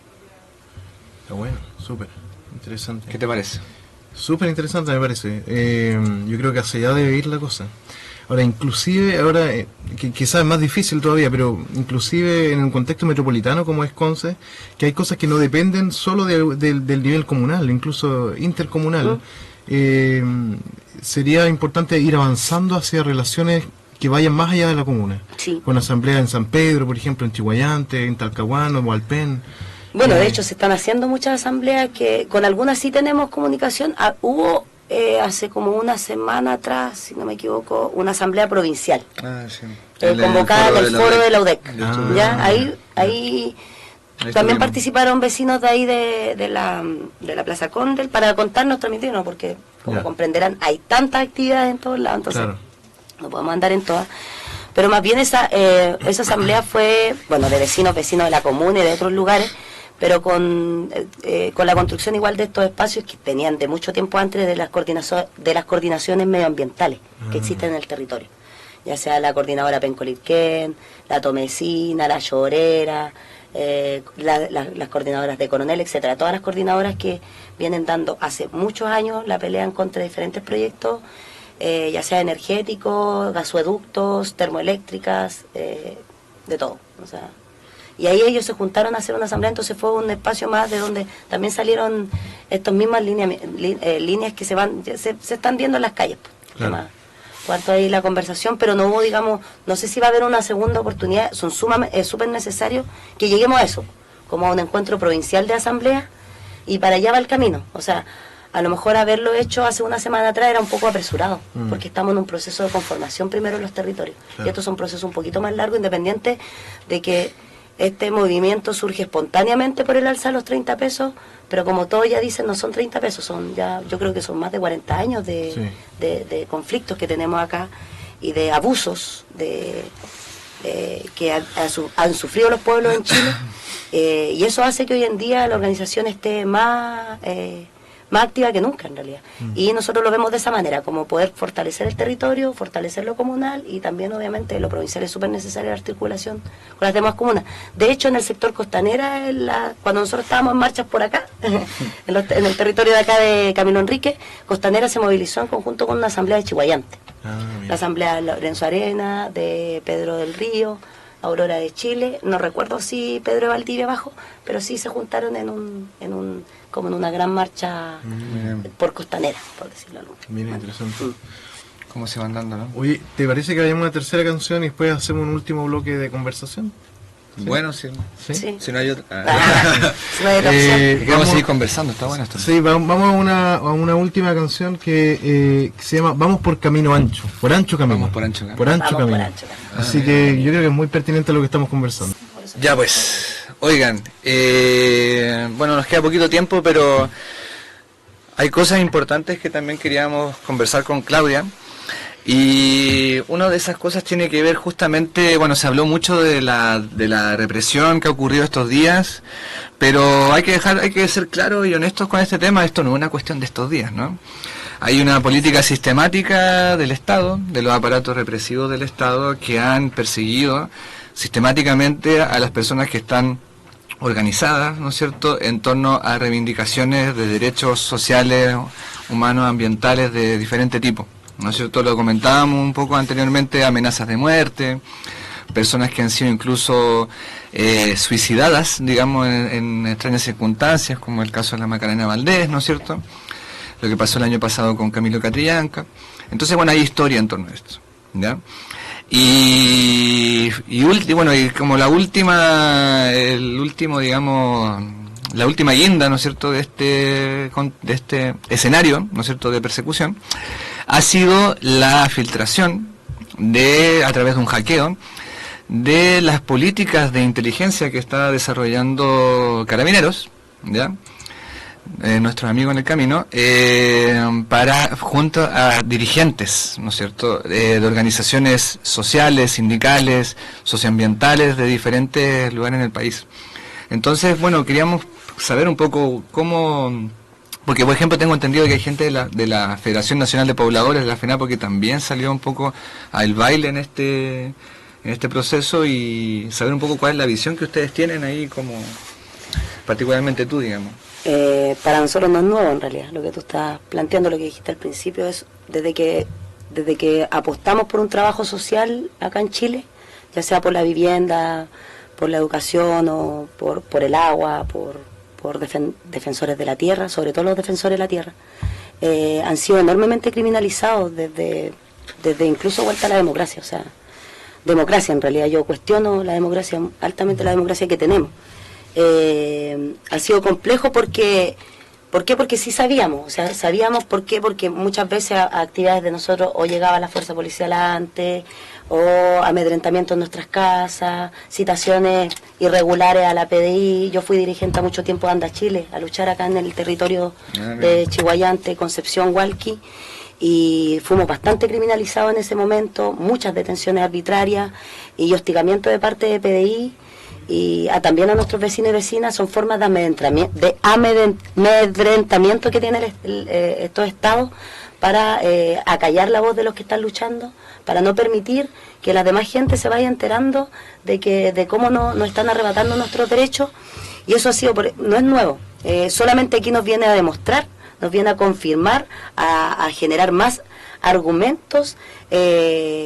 Está bueno, súper interesante. ¿Qué te parece? Súper interesante me parece. Yo creo que hacia allá debe ir la cosa. Ahora, inclusive, que quizás es más difícil todavía, pero inclusive en un contexto metropolitano como es Conce, que hay cosas que no dependen solo del nivel comunal, incluso intercomunal. Sería importante ir avanzando hacia relaciones que vayan más allá de la comuna. Sí. Con asambleas en San Pedro, por ejemplo, en Chihuayante, en Talcahuano, en Hualpén. Bueno, de hecho se están haciendo muchas asambleas que con algunas sí tenemos comunicación. Hubo hace como una semana atrás, si no me equivoco, una asamblea provincial convocada en el foro de la UDEC. ¿Ya? Ahí también participaron vecinos de ahí de la Plaza Condel para contarnos, transmitirnos, porque como comprenderán hay tantas actividades en todos lados, entonces no podemos andar en todas. Pero más bien esa asamblea fue, bueno, de vecinos de la comuna y de otros lugares, pero con la construcción igual de estos espacios que venían de mucho tiempo antes de las coordinaciones medioambientales que existen en el territorio, ya sea la coordinadora Pencolipquén, la Tomecina, la Llorera, las coordinadoras de Coronel, etcétera, todas las coordinadoras que vienen dando hace muchos años la pelea en contra de diferentes proyectos, ya sea energéticos, gasoductos, termoeléctricas, de todo, o sea, y ahí ellos se juntaron a hacer una asamblea, entonces fue un espacio más de donde también salieron estas mismas líneas que se están viendo en las calles, pues. Claro. Cuanto ahí la conversación, pero no hubo, digamos, no sé si va a haber una segunda oportunidad, es súper necesario que lleguemos a eso, como a un encuentro provincial de asamblea, y para allá va el camino, o sea, a lo mejor haberlo hecho hace una semana atrás era un poco apresurado, porque estamos en un proceso de conformación primero en los territorios, y estos son procesos un poquito más largos, independiente de que este movimiento surge espontáneamente por el alza de los 30 pesos, pero como todos ya dicen, no son 30 pesos, son ya, yo creo que son más de 40 años de conflictos que tenemos acá y de abusos que han sufrido los pueblos en Chile, y eso hace que hoy en día la organización esté más activa que nunca en realidad, y nosotros lo vemos de esa manera, como poder fortalecer el territorio, fortalecer lo comunal, y también obviamente lo provincial es súper necesaria la articulación con las demás comunas. De hecho, en el sector costanera, cuando nosotros estábamos en marchas por acá, en el territorio de acá de Camilo Enrique, Costanera se movilizó en conjunto con una asamblea de Chihuayante, la asamblea de Lorenzo Arena, de Pedro del Río, Aurora de Chile, no recuerdo si Pedro de Valdivia abajo, pero sí se juntaron como en una gran marcha por Costanera, por decirlo algo. Mira, interesante. ¿Cómo se van dando, no? Oye, ¿te parece que vayamos a una tercera canción y después hacemos un último bloque de conversación? ¿Sí? Bueno, sí. Sí. Si no hay otra. Si no hay otra opción. Vamos a seguir conversando, está bueno esto. Sí, vamos a una última canción que se llama Vamos por Camino Ancho, por Ancho Camino. Vamos por Ancho Camino. Por Ancho Vamos Camino. por Ancho Camino. Así que yo creo que es muy pertinente lo que estamos conversando. Ya pues, oigan, bueno, nos queda poquito tiempo, pero hay cosas importantes que también queríamos conversar con Claudia. Y una de esas cosas tiene que ver justamente, bueno, se habló mucho de la represión que ha ocurrido estos días, pero hay que ser claros y honestos con este tema. Esto no es una cuestión de estos días, ¿no? Hay una política sistemática del Estado, de los aparatos represivos del Estado, que han perseguido sistemáticamente a las personas que están organizadas, ¿no es cierto?, en torno a reivindicaciones de derechos sociales, humanos, ambientales de diferente tipo. ¿No es cierto? Lo comentábamos un poco anteriormente, amenazas de muerte, personas que han sido incluso suicidadas, digamos, en extrañas circunstancias, como el caso de la Macarena Valdés, ¿no es cierto? Lo que pasó el año pasado con Camilo Catrillanca. Entonces, bueno, hay historia en torno a esto, ¿ya? Y como la última guinda, ¿no es cierto?, de este escenario, ¿no es cierto?, de persecución, ha sido la filtración a través de un hackeo de las políticas de inteligencia que está desarrollando Carabineros, ¿ya?, nuestros amigos en el camino, junto a dirigentes, ¿no es cierto?, de organizaciones sociales, sindicales, socioambientales de diferentes lugares en el país. Entonces, bueno, queríamos saber un poco cómo, porque por ejemplo tengo entendido que hay gente de la Federación Nacional de Pobladores, de la FENAPO, que también salió un poco al baile en este proceso, y saber un poco cuál es la visión que ustedes tienen ahí, como particularmente tú, digamos. Para nosotros no es nuevo en realidad, lo que tú estás planteando, lo que dijiste al principio, es desde que apostamos por un trabajo social acá en Chile, ya sea por la vivienda, por la educación o por el agua, por defensores de la tierra, sobre todo los defensores de la tierra, han sido enormemente criminalizados desde incluso vuelta a la democracia, o sea, democracia en realidad, yo cuestiono la democracia, altamente la democracia que tenemos. Ha sido complejo porque sí sabíamos, o sea, sabíamos por qué, porque muchas veces a actividades de nosotros o llegaba la fuerza policial antes, o amedrentamiento en nuestras casas, citaciones irregulares a la PDI. Yo fui dirigente mucho tiempo de Anda Chile, a luchar acá en el territorio de Chihuayante, Concepción, Hualqui, y fuimos bastante criminalizados en ese momento, muchas detenciones arbitrarias y hostigamiento de parte de PDI. y también a nuestros vecinos y vecinas, son formas de amedrentamiento que tienen estos estados para acallar la voz de los que están luchando, para no permitir que la demás gente se vaya enterando de cómo nos están arrebatando nuestros derechos. Y eso ha sido no es nuevo, solamente aquí nos viene a demostrar, nos viene a confirmar, a generar más argumentos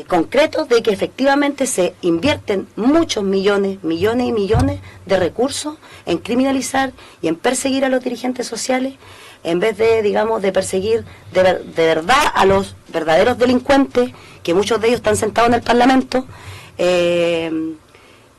concretos de que efectivamente se invierten muchos millones y millones de recursos en criminalizar y en perseguir a los dirigentes sociales, en vez de, digamos, de perseguir de verdad a los verdaderos delincuentes, que muchos de ellos están sentados en el Parlamento,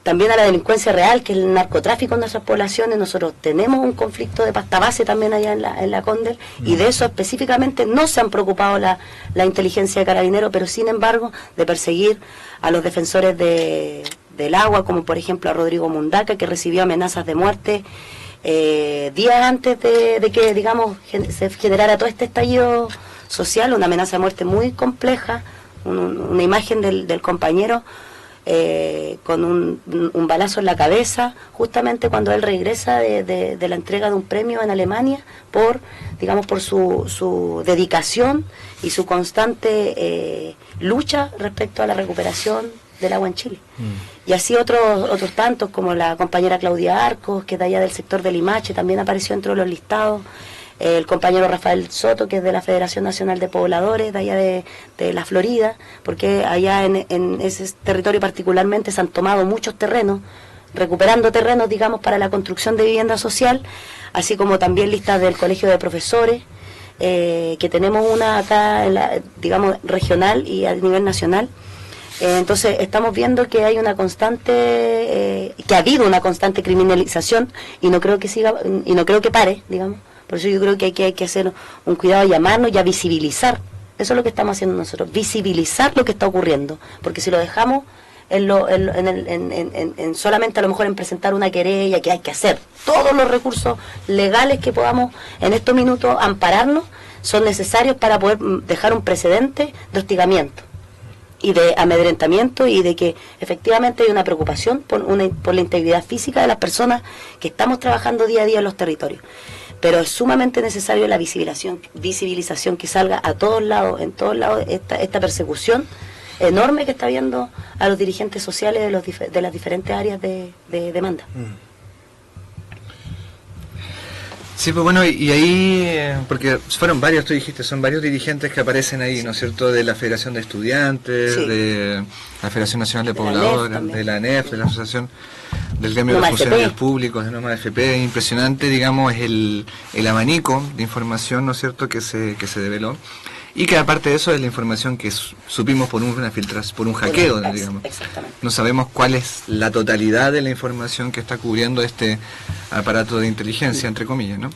también a la delincuencia real, que es el narcotráfico en nuestras poblaciones. Nosotros tenemos un conflicto de pasta base también allá en la Condel, y de eso específicamente no se han preocupado la inteligencia de Carabineros, pero sin embargo de perseguir a los defensores del agua, como por ejemplo a Rodrigo Mundaca, que recibió amenazas de muerte días antes de que, digamos, se generara todo este estallido social, una amenaza de muerte muy compleja, una imagen del compañero con un balazo en la cabeza, justamente cuando él regresa de la entrega de un premio en Alemania por su dedicación y su constante lucha respecto a la recuperación del agua en Chile. Y así otros tantos, como la compañera Claudia Arcos, que es de allá del sector de Limache, también apareció dentro de los listados. El compañero Rafael Soto, que es de la Federación Nacional de Pobladores, de allá de la Florida, porque allá en ese territorio particularmente se han tomado muchos terrenos, recuperando terrenos, digamos, para la construcción de vivienda social, así como también listas del Colegio de Profesores, que tenemos una acá, digamos, regional y a nivel nacional. Entonces estamos viendo que hay una constante, que ha habido una constante criminalización, y no creo que siga, y no creo que pare, digamos. Por eso yo creo que hay que hacer un cuidado, llamarnos y a visibilizar. Eso es lo que estamos haciendo nosotros, visibilizar lo que está ocurriendo. Porque si lo dejamos en solamente a lo mejor en presentar una querella, que hay que hacer todos los recursos legales que podamos en estos minutos ampararnos, son necesarios para poder dejar un precedente de hostigamiento y de amedrentamiento, y de que efectivamente hay una preocupación por la integridad física de las personas que estamos trabajando día a día en los territorios. Pero es sumamente necesario la visibilización que salga a todos lados, en todos lados, esta persecución enorme que está habiendo a los dirigentes sociales de las diferentes áreas de demanda. Sí, pues bueno, y ahí, porque fueron varios, tú dijiste, son varios dirigentes que aparecen ahí, ¿no es cierto?, de la Federación de Estudiantes, sí, de la Federación Nacional de Pobladores, de la ANEF, de la Asociación del Gremio de los Funcionarios Públicos, de Noma FP. Impresionante, digamos, el abanico de información, ¿no es cierto?, que se develó. Y que aparte de eso es la información que supimos por una filtración, por un hackeo, digamos. Exactamente. No sabemos cuál es la totalidad de la información que está cubriendo este aparato de inteligencia, entre comillas, ¿no?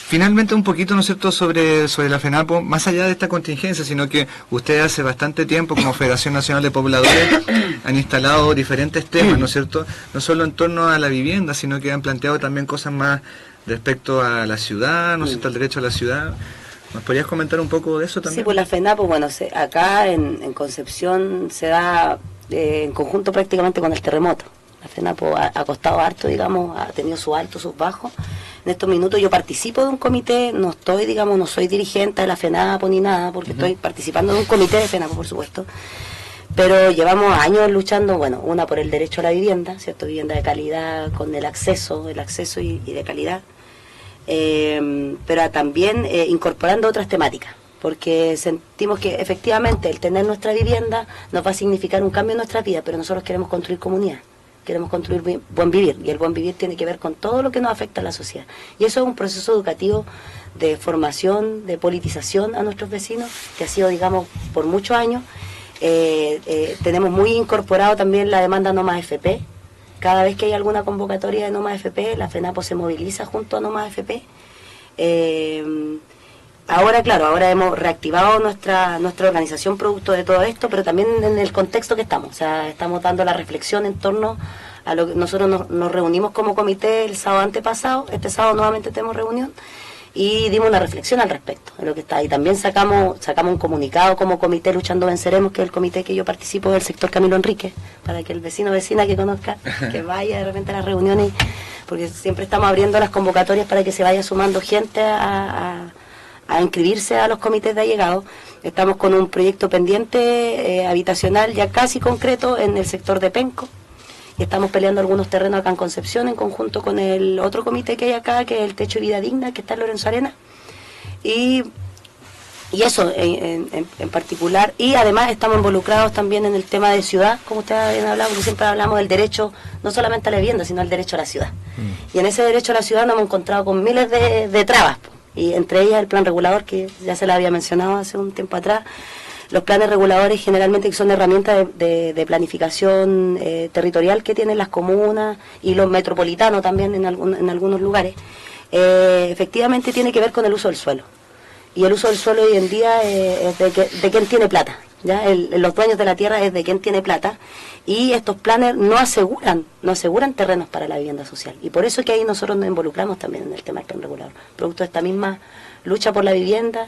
Finalmente un poquito, ¿no es cierto?, sobre la FENAPO, más allá de esta contingencia, sino que ustedes hace bastante tiempo como Federación Nacional de Pobladores han instalado diferentes temas, ¿no es cierto?, no solo en torno a la vivienda, sino que han planteado también cosas más respecto a la ciudad, ¿no es cierto?, al derecho a la ciudad. ¿Nos podrías comentar un poco de eso también? Sí, pues la FENAPO, bueno, acá en Concepción se da en conjunto prácticamente con el terremoto. La FENAPO ha costado harto, digamos, ha tenido sus altos, sus bajos. En estos minutos yo participo de un comité, no soy dirigente de la FENAPO ni nada, porque estoy participando de un comité de FENAPO, por supuesto. Pero llevamos años luchando, bueno, una por el derecho a la vivienda, ¿cierto?, vivienda de calidad, con el acceso y de calidad. Pero también incorporando otras temáticas, porque sentimos que efectivamente el tener nuestra vivienda nos va a significar un cambio en nuestra vida, pero nosotros queremos construir comunidad, queremos construir buen vivir, y el buen vivir tiene que ver con todo lo que nos afecta a la sociedad, y eso es un proceso educativo de formación, de politización a nuestros vecinos, que ha sido, digamos, por muchos años. Tenemos muy incorporado también la demanda Noma FP. Cada vez que hay alguna convocatoria de Noma FP, la FENAPO se moviliza junto a Noma FP. Ahora hemos reactivado nuestra organización producto de todo esto, pero también en el contexto que estamos. O sea, estamos dando la reflexión en torno a lo que nosotros nos reunimos como comité el sábado antepasado. Este sábado nuevamente tenemos reunión, y dimos una reflexión al respecto de lo que está. Y también sacamos un comunicado como comité Luchando Venceremos, que es el comité que yo participo del sector Camilo Enrique, para que el vecino o vecina que conozca, que vaya de repente a las reuniones, porque siempre estamos abriendo las convocatorias para que se vaya sumando gente a inscribirse a los comités de allegados. Estamos con un proyecto pendiente habitacional ya casi concreto en el sector de Penco. Y estamos peleando algunos terrenos acá en Concepción en conjunto con el otro comité que hay acá, que es el Techo de Vida Digna, que está en Lorenzo Arena. Y eso en particular. Y además estamos involucrados también en el tema de ciudad, como ustedes habían hablado, porque siempre hablamos del derecho no solamente a la vivienda, sino al derecho a la ciudad. Y en ese derecho a la ciudad nos hemos encontrado con miles de trabas, y entre ellas el plan regulador, que ya se lo había mencionado hace un tiempo atrás. Los planes reguladores generalmente son herramientas de planificación territorial que tienen las comunas y los metropolitanos también en algunos lugares. Efectivamente tiene que ver con el uso del suelo. Y el uso del suelo hoy en día es de quien tiene plata. ¿Ya? Los dueños de la tierra es de quien tiene plata. Y estos planes no aseguran terrenos para la vivienda social. Y por eso es que ahí nosotros nos involucramos también en el tema del plan regulador. Producto de esta misma lucha por la vivienda,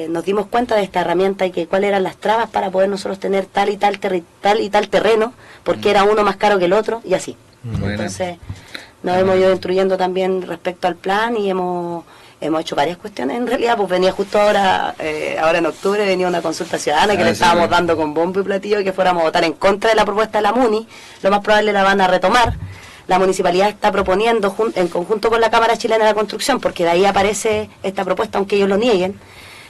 nos dimos cuenta de esta herramienta y que cuáles eran las trabas para poder nosotros tener tal y tal terreno, porque era uno más caro que el otro, y así. Entonces nos hemos ido instruyendo también respecto al plan y hemos hecho varias cuestiones. En realidad, pues venía justo ahora en octubre, venía una consulta ciudadana que le estábamos dando con bombo y platillo que fuéramos a votar en contra de la propuesta de la MUNI. Lo más probable la van a retomar. La municipalidad está proponiendo en conjunto con la Cámara Chilena de la Construcción, porque de ahí aparece esta propuesta, aunque ellos lo nieguen,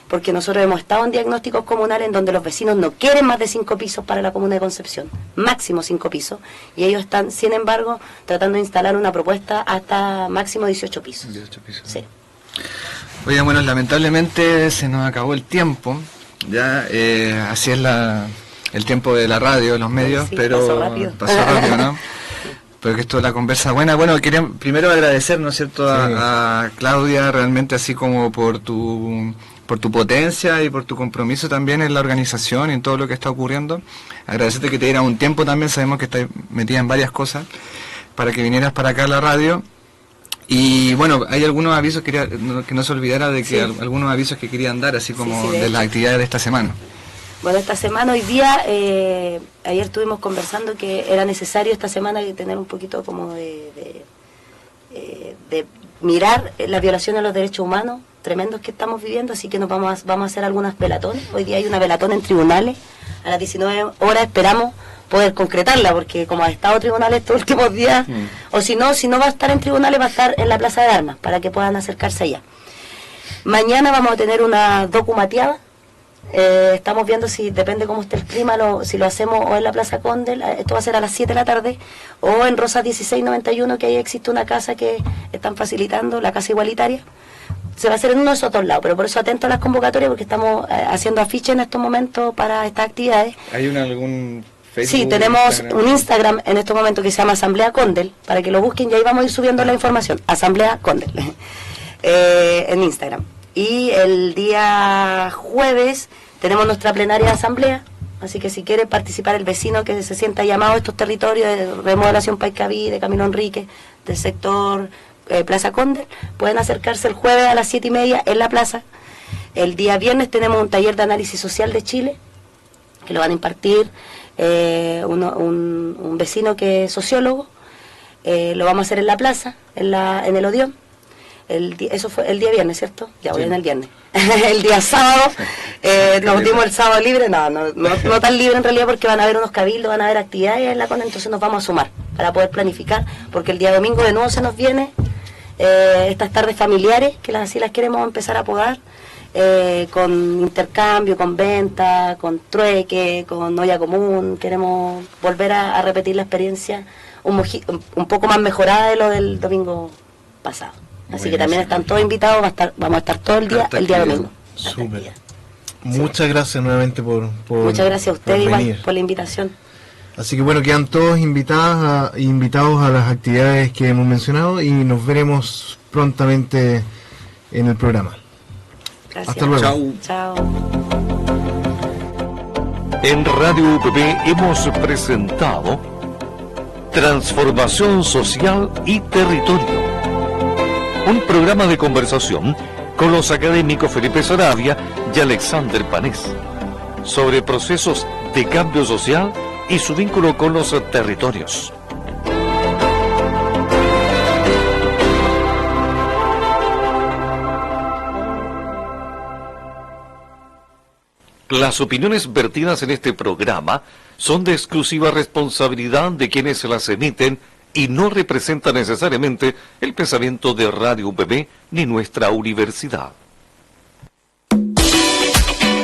porque nosotros hemos estado en diagnósticos comunales en donde los vecinos no quieren más de 5 pisos para la comuna de Concepción, máximo 5 pisos, y ellos están, sin embargo, tratando de instalar una propuesta hasta máximo 18 pisos. 18 pisos. Sí. Oye, bueno, lamentablemente se nos acabó el tiempo, ya, así es el tiempo de la radio, los medios, Sí, pero pasó rápido, ¿no? Pero que esto es la conversa buena. Bueno, quería primero agradecer, ¿no es cierto?, a Claudia, realmente así como por tu potencia y por tu compromiso también en la organización y en todo lo que está ocurriendo. Agradecerte que te diera un tiempo también, sabemos que estás metida en varias cosas, para que vinieras para acá a la radio. Y bueno, hay algunos avisos, que no se olvidara de que algunos avisos que querían dar, así como de las actividades de esta semana. Bueno, esta semana, hoy día, ayer estuvimos conversando que era necesario esta semana tener un poquito como de mirar las violaciones a los derechos humanos tremendos que estamos viviendo, así que nos vamos a hacer algunas velatones. Hoy día hay una velatón en tribunales, a las 19 horas esperamos poder concretarla, porque como ha estado tribunales estos últimos días, o si no va a estar en tribunales, va a estar en la Plaza de Armas, para que puedan acercarse allá. Mañana vamos a tener una documateada. Estamos viendo si, depende cómo esté el clima, si lo hacemos o en la Plaza Condel, esto va a ser a las 7 de la tarde, o en Rosas 1691, que ahí existe una casa que están facilitando, la casa igualitaria. Se va a hacer en uno de esos dos lados, pero por eso atento a las convocatorias, porque estamos haciendo afiches en estos momentos para estas actividades. ¿Hay algún Facebook? Sí, tenemos un Instagram en estos momentos que se llama Asamblea Condel, para que lo busquen y ahí vamos a ir subiendo la información, Asamblea Condel, en Instagram. Y el día jueves tenemos nuestra plenaria de asamblea, así que si quiere participar el vecino que se sienta llamado a estos territorios de remodelación Paicaví, de Camilo Enrique, del sector Plaza Condel, pueden acercarse el jueves a las 7:30 en la plaza. El día viernes tenemos un taller de análisis social de Chile, que lo van a impartir un vecino que es sociólogo. Lo vamos a hacer en la plaza, en el Odeón. Eso fue el día viernes, ¿cierto? Ya voy en el viernes. El día sábado, nos dimos el sábado libre, no tan libre en realidad, porque van a haber unos cabildos, van a haber actividades en la CONA, entonces nos vamos a sumar para poder planificar, porque el día domingo de nuevo se nos viene estas tardes familiares, que así las queremos empezar a apodar, con intercambio, con venta, con trueque, con olla común. Queremos volver a repetir la experiencia un poco más mejorada de lo del domingo pasado. Así que también están todos invitados, vamos a estar todo el día domingo. Súper. Muchas gracias nuevamente por Muchas gracias a usted igual por la invitación. Así que bueno, quedan todos invitados a las actividades que hemos mencionado y nos veremos prontamente en el programa. Gracias. Hasta luego. Chao. En Radio UPB hemos presentado Transformación Social y Territorio. un programa de conversación con los académicos Felipe Saravia y Alexander Panés sobre procesos de cambio social y su vínculo con los territorios. Las opiniones vertidas en este programa son de exclusiva responsabilidad de quienes las emiten y no representan necesariamente el pensamiento de Radio UPB ni nuestra universidad.